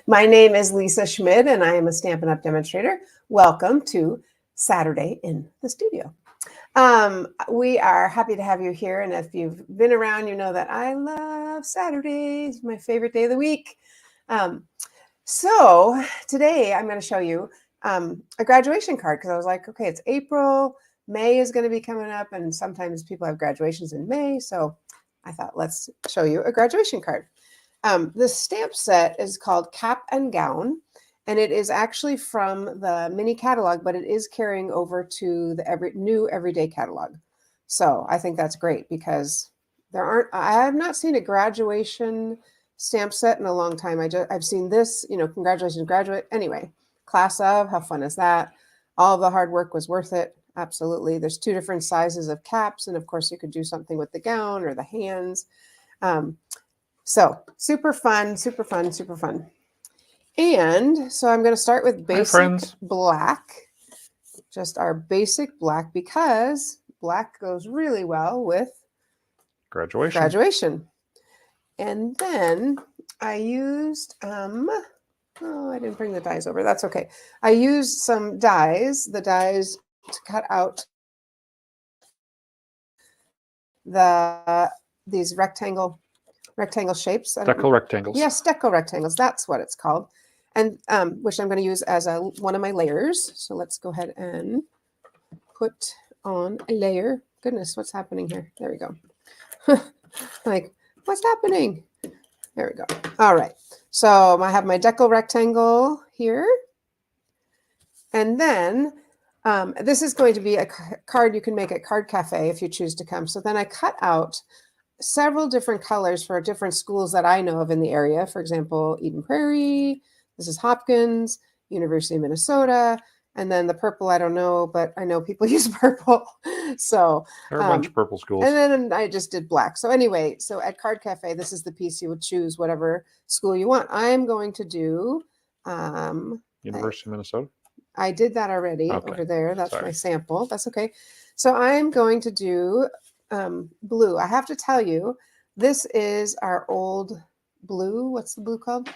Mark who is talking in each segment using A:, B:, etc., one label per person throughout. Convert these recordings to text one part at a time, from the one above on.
A: My name is Lisa Schmid, and I am a Stampin' Up! Demonstrator. Welcome to Saturday in the Studio. We are happy to have you here, and if you've been around, you know that I love Saturdays, my favorite day of the week. So today I'm going to show you a graduation card because I was like, okay, it's April, May is going to be coming up, and sometimes people have graduations in May, so I thought let's show you a graduation card. This stamp set is called Cap and Gown, and it is actually from the mini catalog, but it is carrying over to the new everyday catalog. So I think that's great because I have not seen a graduation stamp set in a long time. I've seen this, congratulations, graduate. Anyway, class of, how fun is that? All the hard work was worth it. Absolutely. There's 2 different sizes of caps, and of course you could do something with the gown or the hands. So super fun, super fun, super fun. And so I'm going to start with basic black, just our basic black, because black goes really well with graduation. And then I used, oh, I didn't bring the dies over. That's okay. I used some dies, the dies to cut out these rectangle shapes.
B: Deco rectangles.
A: Yes, deco rectangles. That's what it's called. And which I'm going to use as one of my layers. So let's go ahead and put on a layer. Goodness, what's happening here? There we go. Like, what's happening? There we go. All right. So I have my deco rectangle here. And then this is going to be a card you can make at Card Cafe if you choose to come. So then I cut out several different colors for different schools that I know of in the area. For example, Eden Prairie, this is Hopkins, University of Minnesota, and then the purple, I don't know, but I know people use purple. So
B: there are a bunch of purple schools.
A: And then I just did black. So anyway, so at Card Cafe, this is the piece you would choose whatever school you want. I'm going to do
B: University of Minnesota.
A: I did that already over there. That's my sample. That's okay. So I'm going to do blue. I have to tell you, this is our old blue. What's the blue called?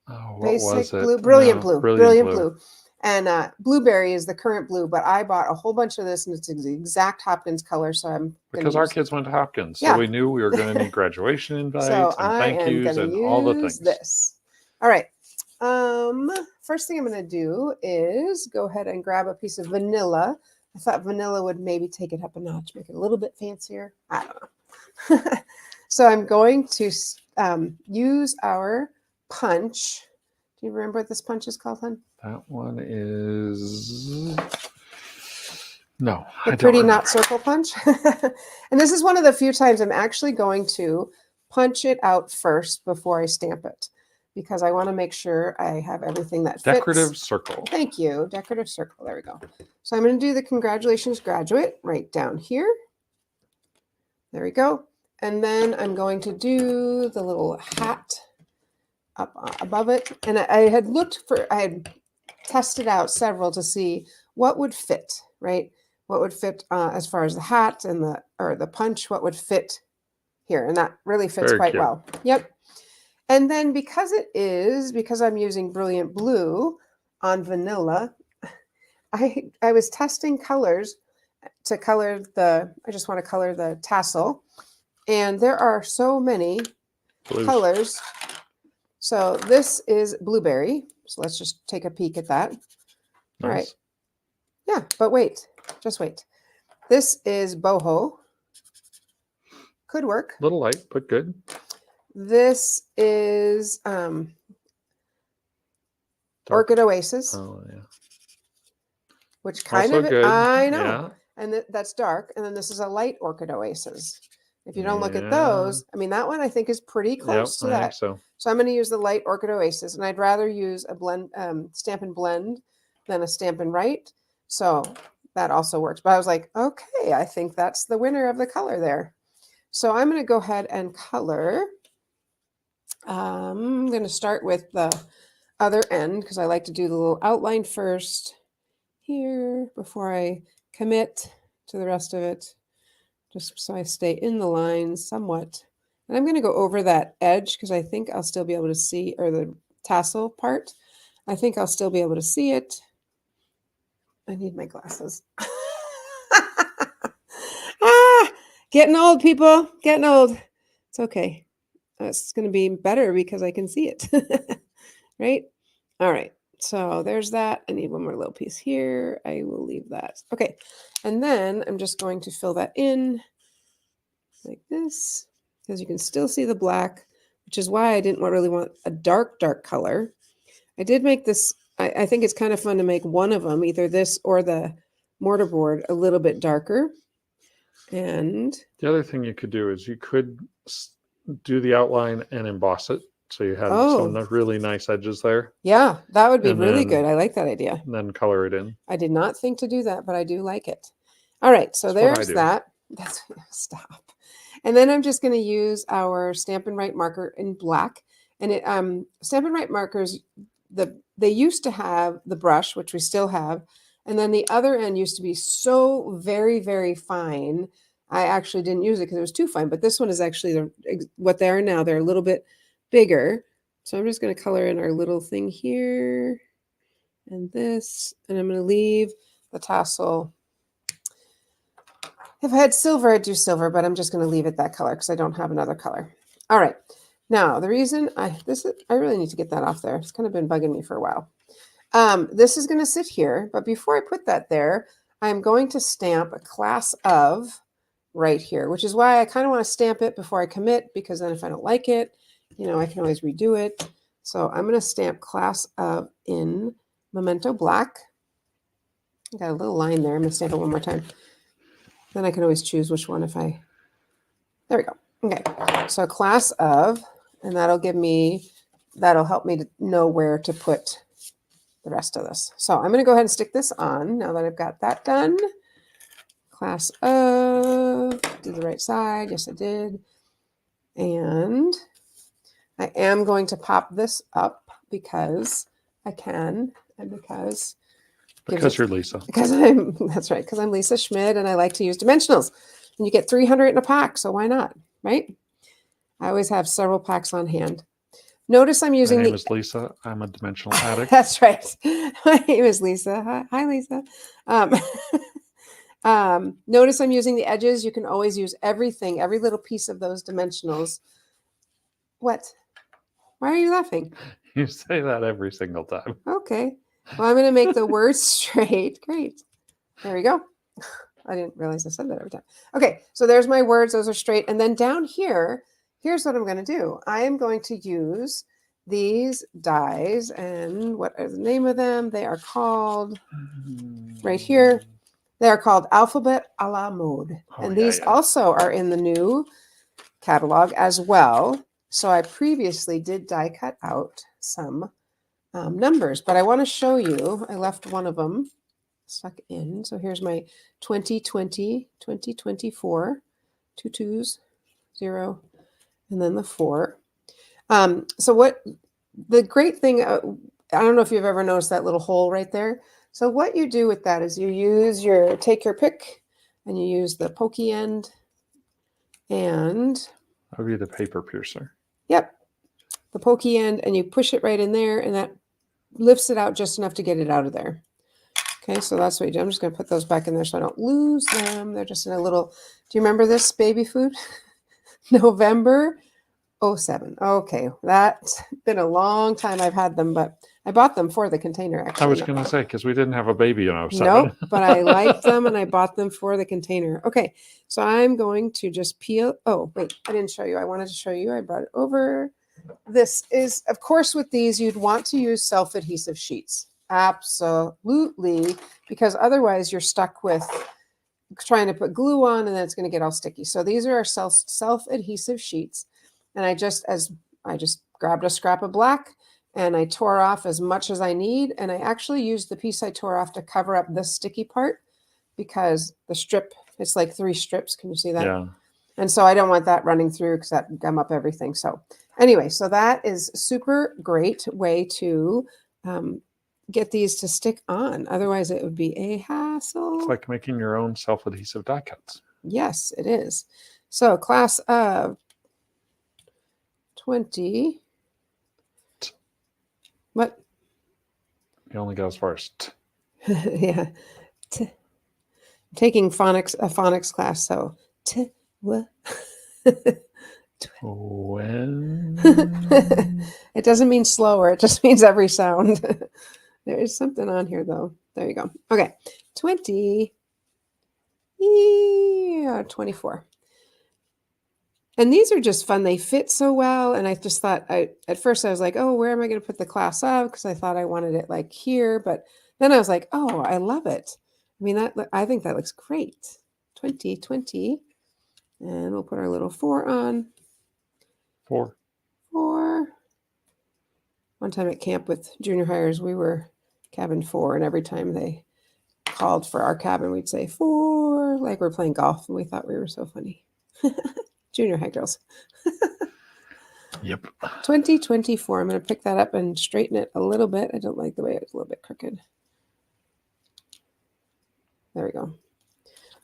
B: Oh,
A: Basic blue, brilliant blue, brilliant blue. And blueberry is the current blue, but I bought a whole bunch of this, and it's the exact Hopkins color. So
B: because our kids went to Hopkins, so we knew we were going to need graduation invites and thank yous and all the things.
A: This. All right. First thing I'm going to do is go ahead and grab a piece of vanilla. I thought vanilla would maybe take it up a notch, make it a little bit fancier. I don't know. So I'm going to use our punch. Do you remember what this punch is called, hon?
B: That one is... No,
A: the Pretty Knot Circle punch. And this is one of the few times I'm actually going to punch it out first before I stamp it, because I want to make sure I have everything that fits.
B: Decorative circle.
A: Thank you. Decorative circle. There we go. So I'm going to do the congratulations graduate right down here. There we go. And then I'm going to do the little hat up above it. And I had tested out several to see what would fit, right? What would fit as far as the hat and the punch, what would fit here. And that really fits quite well. Yep. And then because I'm using brilliant blue on vanilla, I was testing colors to color I just want to color the tassel. And there are so many colors. So this is blueberry. So let's just take a peek at that. Nice. All right. Yeah, but wait, just wait. This is boho. Could work.
B: A little light, but good.
A: This is Orchid Oasis.
B: Oh, yeah.
A: Which kind
B: also
A: of,
B: good.
A: I know.
B: Yeah.
A: And that's dark. And then this is a light Orchid Oasis. If you don't look at those, I mean, that one I think is pretty close to that.
B: I think so.
A: So I'm going to use the light Orchid Oasis. And I'd rather use a blend, Stampin' Blend than a Stampin' Write. So that also works. But I was like, okay, I think that's the winner of the color there. So I'm going to go ahead and color. I'm going to start with the other end because I like to do the little outline first here before I commit to the rest of it, just so I stay in the lines somewhat. And I'm going to go over that edge because I think I'll still be able to see, or the tassel part. I think I'll still be able to see it. I need my glasses. Getting old, people. Getting old. It's okay. It's going to be better because I can see it. Right? All right. So there's that. I need one more little piece here. I will leave that. Okay. And then I'm just going to fill that in like this, because you can still see the black, which is why I didn't really want a dark color. I did make this, I think it's kind of fun to make one of them, either this or the mortar board, a little bit darker. And
B: the other thing you could do is you could do the outline and emboss it. So you had some really nice edges there.
A: Yeah, that would be really good. I like that idea.
B: And then color it in.
A: I did not think to do that, but I do like it. All right, so there's that. Stop. And then I'm just going to use our Stampin' Write marker in black. And it Stampin' Write markers, they used to have the brush, which we still have, and then the other end used to be so very, very fine. I actually didn't use it because it was too fine, but this one is actually what they are now. They're a little bit bigger. So I'm just going to color in our little thing here and this, and I'm going to leave the tassel. If I had silver, I'd do silver, but I'm just going to leave it that color because I don't have another color. All right. Now, the reason I really need to get that off there. It's kind of been bugging me for a while. This is going to sit here, but before I put that there, I'm going to stamp a class of right here, which is why I kind of want to stamp it before I commit, because then if I don't like it, you know, I can always redo it. So I'm going to stamp class of in Memento Black. I got a little line there. I'm going to stamp it one more time. Then I can always choose which one if I, there we go. Okay, so class of, and that'll help me to know where to put the rest of this. So I'm going to go ahead and stick this on now that I've got that done. Class of, did the right side. Yes, I did. And I am going to pop this up because I can, and because
B: you're Lisa.
A: That's right, because I'm Lisa Schmid and I like to use dimensionals. And you get 300 in a pack, so why not, right? I always have several packs on hand. Notice I'm using
B: My name is Lisa. I'm a dimensional addict.
A: That's right. My name is Lisa. Hi, Lisa. Notice I'm using the edges. You can always use everything, every little piece of those dimensionals. What? Why are you laughing?
B: You say that every single time.
A: Okay. Well, I'm going to make the words straight. Great. There we go. I didn't realize I said that every time. Okay, so there's my words. Those are straight. And then down here, here's what I'm going to do. I am going to use these dies. And what is the name of them? They are called, right here, they are called Alphabet a la Mode. And these also are in the new catalog as well. So I previously did die cut out some numbers, but I want to show you, I left one of them stuck in. So here's my 2020, 2024, 2 2s, 0, and then the 4. So what the great thing, I don't know if you've ever noticed that little hole right there. So what you do with that is you take your pick and you use the pokey end and.
B: That would be the paper piercer.
A: Yep. The pokey end, and you push it right in there, and that lifts it out just enough to get it out of there. Okay, so that's what you do. I'm just going to put those back in there so I don't lose them. They're just in a little, do you remember this baby food? November 07. Okay, that's been a long time I've had them, but I bought them for the container, actually.
B: I was going to say, because we didn't have a baby in 07.
A: Nope, but I liked them, and I bought them for the container. Okay, so I'm going to just peel. Oh, wait, I didn't show you. I wanted to show you. I brought it over. This is, of course, with these, you'd want to use self-adhesive sheets. Absolutely, because otherwise you're stuck with trying to put glue on, and then it's going to get all sticky. So these are our self-adhesive sheets. And I just grabbed a scrap of black, and I tore off as much as I need. And I actually used the piece I tore off to cover up this sticky part, because the strip, it's like 3 strips. Can you see that?
B: Yeah.
A: And so I don't want that running through because that gum up everything. So anyway, so that is super great way to get these to stick on. Otherwise, it would be a hassle.
B: It's like making your own self-adhesive die cuts.
A: Yes, it is. So class of 20. What?
B: You only got as far as t.
A: Yeah. T. Taking a phonics class, so t w.
B: When
A: It doesn't mean slower, it just means every sound. There is something on here though. There you go. Okay. 24. And these are just fun. They fit so well. And I just thought at first I was like, oh, where am I going to put the class of? Because I thought I wanted it like here. But then I was like, oh, I love it. I mean, I think that looks great. 2020. And we'll put our little 4 on.
B: 4.
A: 4. One time at camp with junior hires, we were cabin 4. And every time they called for our cabin, we'd say 4, like we're playing golf. And we thought we were so funny. Junior high girls.
B: Yep.
A: 2024. I'm going to pick that up and straighten it a little bit. I don't like the way it's a little bit crooked. There we go.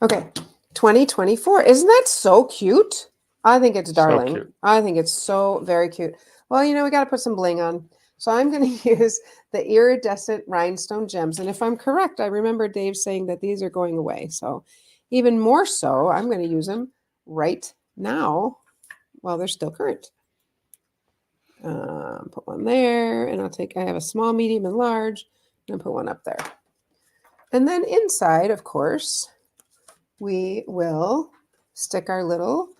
A: Okay. 2024. Isn't that so cute? I think it's darling.
B: So cute.
A: I think it's so very cute. Well, we got to put some bling on. So I'm going to use the iridescent rhinestone gems. And if I'm correct, I remember Dave saying that these are going away. So even more so, I'm going to use them right now while they're still current. Put one there, and I have a small, medium, and large, and put one up there. And then inside, of course, we will stick our little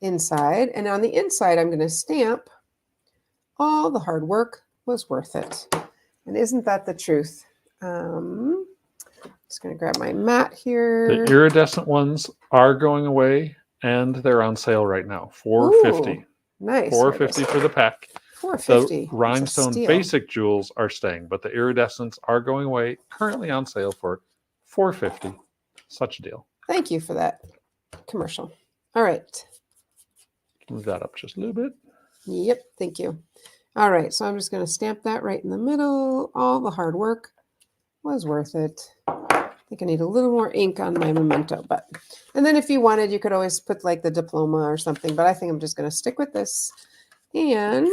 A: inside. And on the inside, I'm going to stamp, all the hard work was worth it. And isn't that the truth? Just going to grab my mat here.
B: The iridescent ones are going away, and they're on sale right now. $4.50.
A: Nice.
B: $4.50 for the pack.
A: $4.50.
B: The rhinestone basic jewels are staying, but the iridescents are going away. Currently on sale for $4.50. Such a deal.
A: Thank you for that commercial. All right.
B: Move that up just a little bit.
A: Yep. Thank you. All right. So I'm just going to stamp that right in the middle. All the hard work was worth it. I think I need a little more ink on my memento, and then if you wanted, you could always put like the diploma or something, but I think I'm just going to stick with this and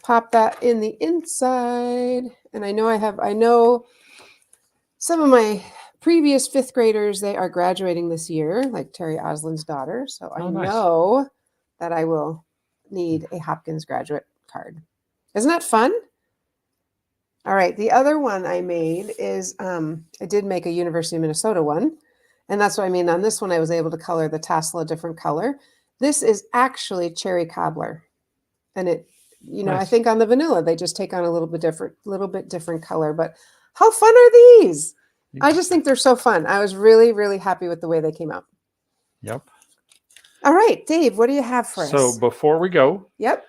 A: pop that in the inside. And I know some of my previous 5th graders, they are graduating this year, like Terry Oslin's daughter. So I know that I will need a Hopkins graduate card. Isn't that fun? All right. The other one I made is, I did make a University of Minnesota one. And that's what I mean. On this one, I was able to color the tassel a different color. This is actually cherry cobbler. And it,
B: Nice.
A: I think on the vanilla, they just take on a little bit different color. But how fun are these? I just think they're so fun. I was really, really happy with the way they came out.
B: Yep.
A: All right, Dave, what do you have for us?
B: So before we go,
A: Yep.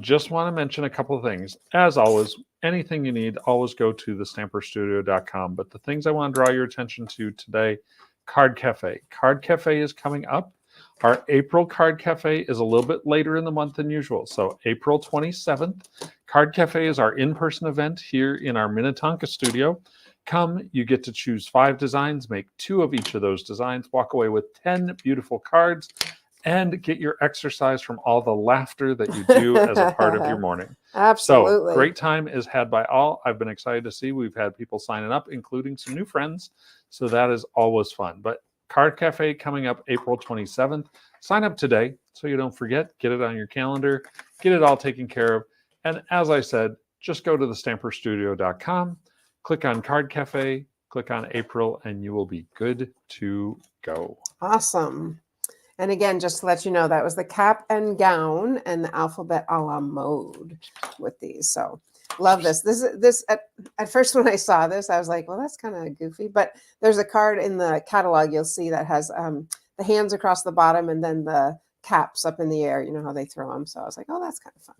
B: just want to mention a couple of things. As always, anything you need, always go to thestamperstudio.com. But the things I want to draw your attention to today, Card Cafe. Card Cafe is coming up. Our April Card Cafe is a little bit later in the month than usual. So April 27th, Card Cafe is our in-person event here in our Minnetonka studio. Come, you get to choose 5 designs, make 2 of each of those designs, walk away with 10 beautiful cards, and get your exercise from all the laughter that you do as a part of your morning.
A: Absolutely.
B: So great time is had by all. I've been excited to see we've had people signing up, including some new friends. So that is always fun. But Card Cafe coming up April 27th. Sign up today so you don't forget. Get it on your calendar. Get it all taken care of. And as I said, just go to thestamperstudio.com, click on Card Cafe, click on April, and you will be good to go.
A: Awesome. And again, just to let you know, that was the cap and gown and the alphabet a la mode with these. So love this. This at first when I saw this, I was like, well, that's kind of goofy. But there's a card in the catalog you'll see that has the hands across the bottom and then the caps up in the air. You know how they throw them. So I was like, oh, that's kind of fun.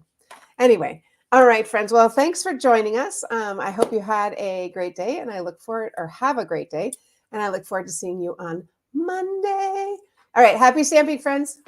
A: Anyway. All right, friends. Well, thanks for joining us. I hope you had a great day, and have a great day. And I look forward to seeing you on Monday. All right. Happy stamping, friends.